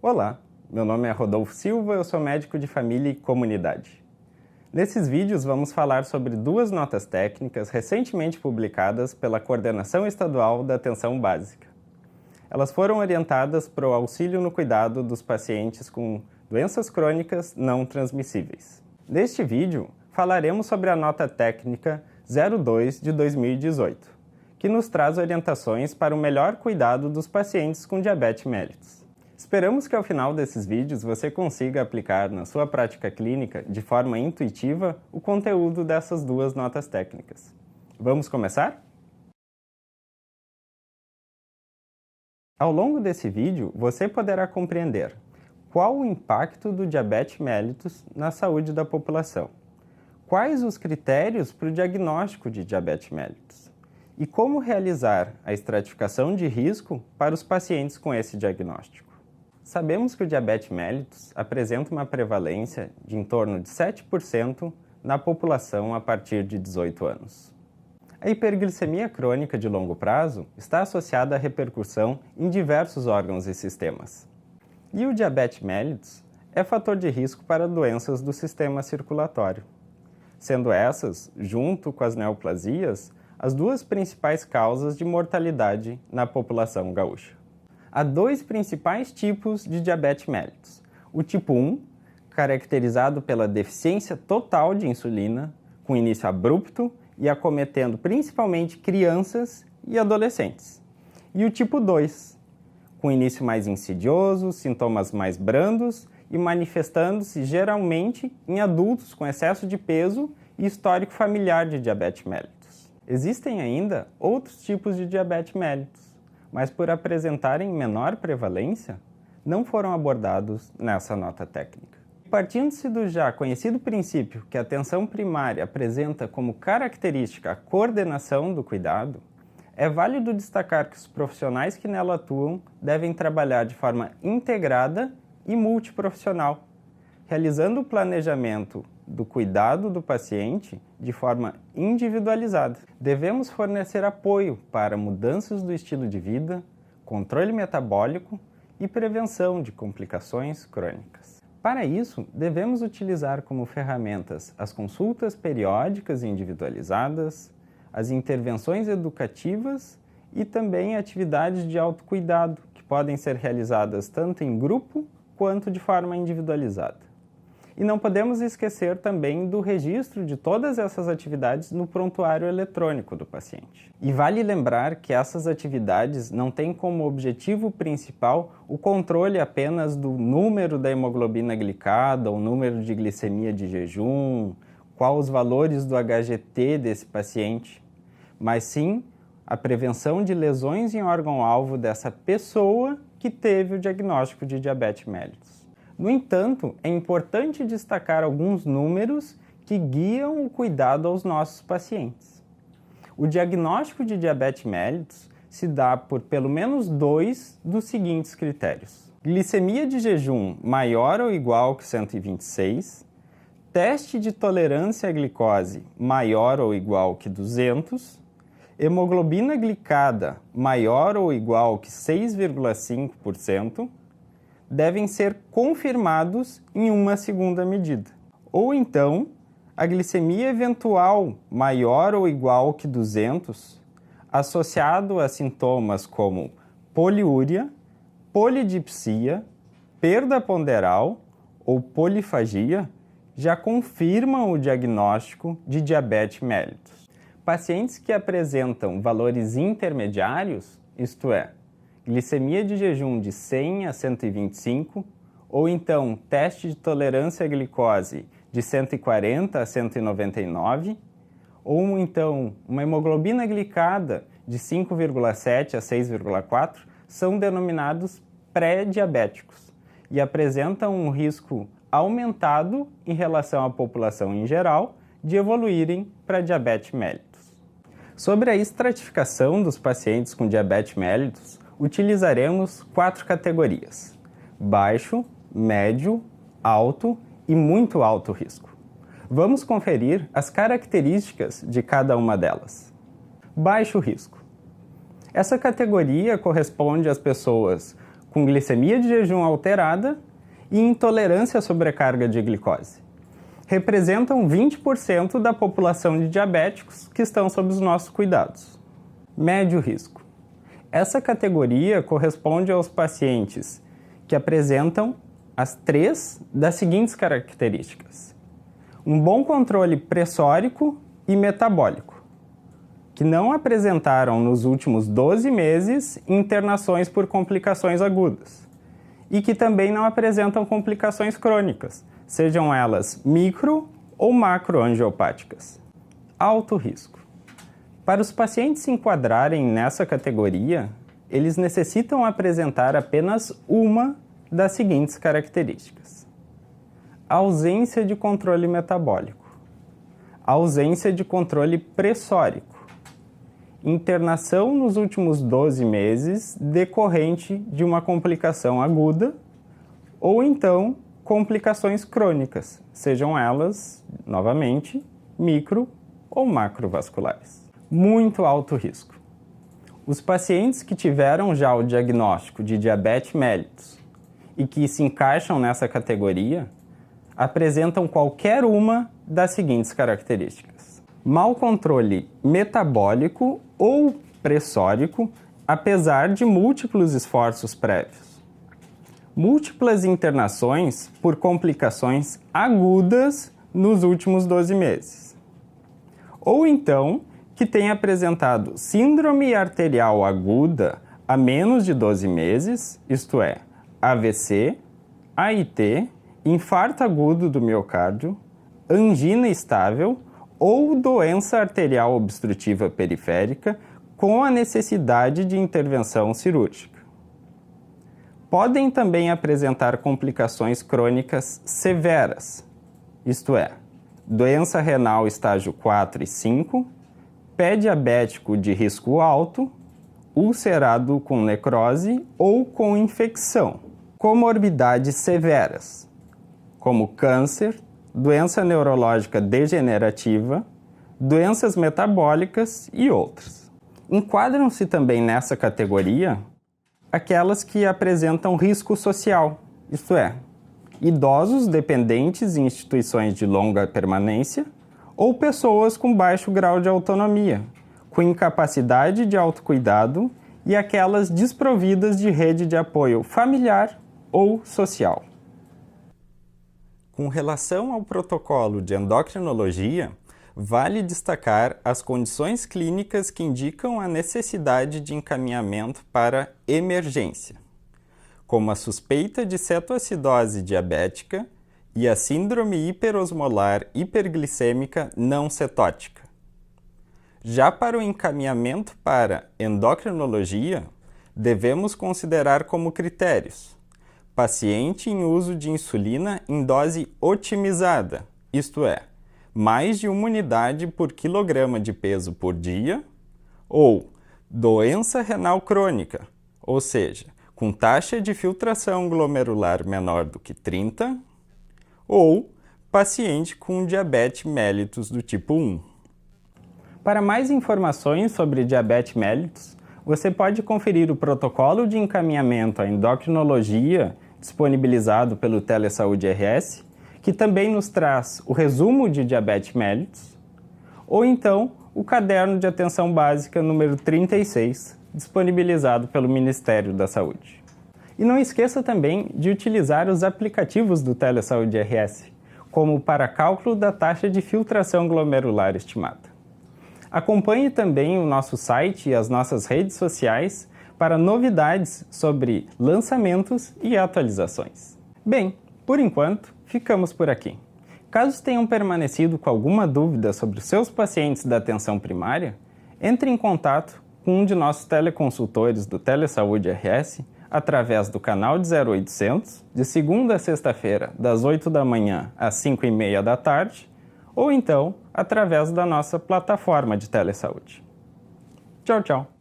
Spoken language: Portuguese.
Olá, meu nome é Rodolfo Silva, eu sou médico de família e comunidade. Nesses vídeos vamos falar sobre duas notas técnicas recentemente publicadas pela Coordenação Estadual da Atenção Básica. Elas foram orientadas para o auxílio no cuidado dos pacientes com doenças crônicas não transmissíveis. Neste vídeo, falaremos sobre a nota técnica 02 de 2018, que nos traz orientações para o melhor cuidado dos pacientes com diabetes mellitus. Esperamos que ao final desses vídeos você consiga aplicar na sua prática clínica de forma intuitiva o conteúdo dessas duas notas técnicas. Vamos começar? Ao longo desse vídeo, você poderá compreender qual o impacto do diabetes mellitus na saúde da população, quais os critérios para o diagnóstico de diabetes mellitus e como realizar a estratificação de risco para os pacientes com esse diagnóstico. Sabemos que o diabetes mellitus apresenta uma prevalência de em torno de 7% na população a partir de 18 anos. A hiperglicemia crônica de longo prazo está associada à repercussão em diversos órgãos e sistemas. E o diabetes mellitus é fator de risco para doenças do sistema circulatório, sendo essas, junto com as neoplasias, as duas principais causas de mortalidade na população gaúcha. Há dois principais tipos de diabetes mellitus. O tipo 1, caracterizado pela deficiência total de insulina, com início abrupto e acometendo principalmente crianças e adolescentes. E o tipo 2, com início mais insidioso, sintomas mais brandos e manifestando-se geralmente em adultos com excesso de peso e histórico familiar de diabetes mellitus. Existem ainda outros tipos de diabetes mellitus, mas por apresentarem menor prevalência, não foram abordados nessa nota técnica. Partindo-se do já conhecido princípio que a atenção primária apresenta como característica a coordenação do cuidado, é válido destacar que os profissionais que nela atuam devem trabalhar de forma integrada e multiprofissional, realizando o planejamento do cuidado do paciente de forma individualizada. Devemos fornecer apoio para mudanças do estilo de vida, controle metabólico e prevenção de complicações crônicas. Para isso, devemos utilizar como ferramentas as consultas periódicas e individualizadas, as intervenções educativas e também atividades de autocuidado, que podem ser realizadas tanto em grupo quanto de forma individualizada. E não podemos esquecer também do registro de todas essas atividades no prontuário eletrônico do paciente. E vale lembrar que essas atividades não têm como objetivo principal o controle apenas do número da hemoglobina glicada, o número de glicemia de jejum, quais os valores do HGT desse paciente, mas sim a prevenção de lesões em órgão-alvo dessa pessoa que teve o diagnóstico de diabetes mellitus. No entanto, é importante destacar alguns números que guiam o cuidado aos nossos pacientes. O diagnóstico de diabetes mellitus se dá por pelo menos dois dos seguintes critérios: glicemia de jejum maior ou igual que 126, teste de tolerância à glicose maior ou igual que 200, hemoglobina glicada maior ou igual que 6,5%, devem ser confirmados em uma segunda medida. Ou então, a glicemia eventual maior ou igual que 200, associado a sintomas como poliúria, polidipsia, perda ponderal ou polifagia, já confirmam o diagnóstico de diabetes mellitus. Pacientes que apresentam valores intermediários, isto é, glicemia de jejum de 100 a 125, ou então teste de tolerância à glicose de 140 a 199, ou então uma hemoglobina glicada de 5,7 a 6,4, são denominados pré-diabéticos e apresentam um risco aumentado em relação à população em geral de evoluírem para diabetes mellitus. Sobre a estratificação dos pacientes com diabetes mellitus, utilizaremos 4 categorias: baixo, médio, alto e muito alto risco. Vamos conferir as características de cada uma delas. Baixo risco. Essa categoria corresponde às pessoas com glicemia de jejum alterada e intolerância à sobrecarga de glicose. Representam 20% da população de diabéticos que estão sob os nossos cuidados. Médio risco. Essa categoria corresponde aos pacientes que apresentam as 3 das seguintes características: um bom controle pressórico e metabólico, que não apresentaram nos últimos 12 meses internações por complicações agudas e que também não apresentam complicações crônicas, sejam elas micro ou macroangiopáticas. Alto risco. Para os pacientes se enquadrarem nessa categoria, eles necessitam apresentar apenas uma das seguintes características: ausência de controle metabólico, ausência de controle pressórico, internação nos últimos 12 meses decorrente de uma complicação aguda ou então complicações crônicas, sejam elas, novamente, micro ou macrovasculares. Muito alto risco. Os pacientes que tiveram já o diagnóstico de diabetes mellitus e que se encaixam nessa categoria apresentam qualquer uma das seguintes características: mau controle metabólico ou pressórico, apesar de múltiplos esforços prévios. Múltiplas internações por complicações agudas nos últimos 12 meses. Ou então, que tenha apresentado síndrome arterial aguda há menos de 12 meses, isto é, AVC, AIT, infarto agudo do miocárdio, angina estável ou doença arterial obstrutiva periférica com a necessidade de intervenção cirúrgica. Podem também apresentar complicações crônicas severas, isto é, doença renal estágio 4 e 5, pé diabético de risco alto, ulcerado com necrose ou com infecção, comorbidades severas, como câncer, doença neurológica degenerativa, doenças metabólicas e outras. Enquadram-se também nessa categoria aquelas que apresentam risco social, isto é, idosos dependentes em instituições de longa permanência ou pessoas com baixo grau de autonomia, com incapacidade de autocuidado e aquelas desprovidas de rede de apoio familiar ou social. Com relação ao protocolo de endocrinologia, vale destacar as condições clínicas que indicam a necessidade de encaminhamento para emergência, como a suspeita de cetoacidose diabética e a síndrome hiperosmolar hiperglicêmica não cetótica. Já para o encaminhamento para endocrinologia, devemos considerar como critérios: paciente em uso de insulina em dose otimizada, isto é, mais de 1 unidade por quilograma de peso por dia, ou doença renal crônica, ou seja, com taxa de filtração glomerular menor do que 30, ou paciente com diabetes mellitus do tipo 1. Para mais informações sobre diabetes mellitus, você pode conferir o protocolo de encaminhamento à endocrinologia disponibilizado pelo Telesaúde RS, que também nos traz o resumo de diabetes mellitus, ou então o caderno de atenção básica número 36, disponibilizado pelo Ministério da Saúde. E não esqueça também de utilizar os aplicativos do Telesaúde RS, como para cálculo da taxa de filtração glomerular estimada. Acompanhe também o nosso site e as nossas redes sociais para novidades sobre lançamentos e atualizações. Bem, por enquanto, ficamos por aqui. Caso tenham permanecido com alguma dúvida sobre os seus pacientes da atenção primária, entre em contato com um de nossos teleconsultores do Telesaúde RS através do canal de 0800, de segunda a sexta-feira, das 8 da manhã às 5h30 da tarde, ou então através da nossa plataforma de telesaúde. Tchau, tchau!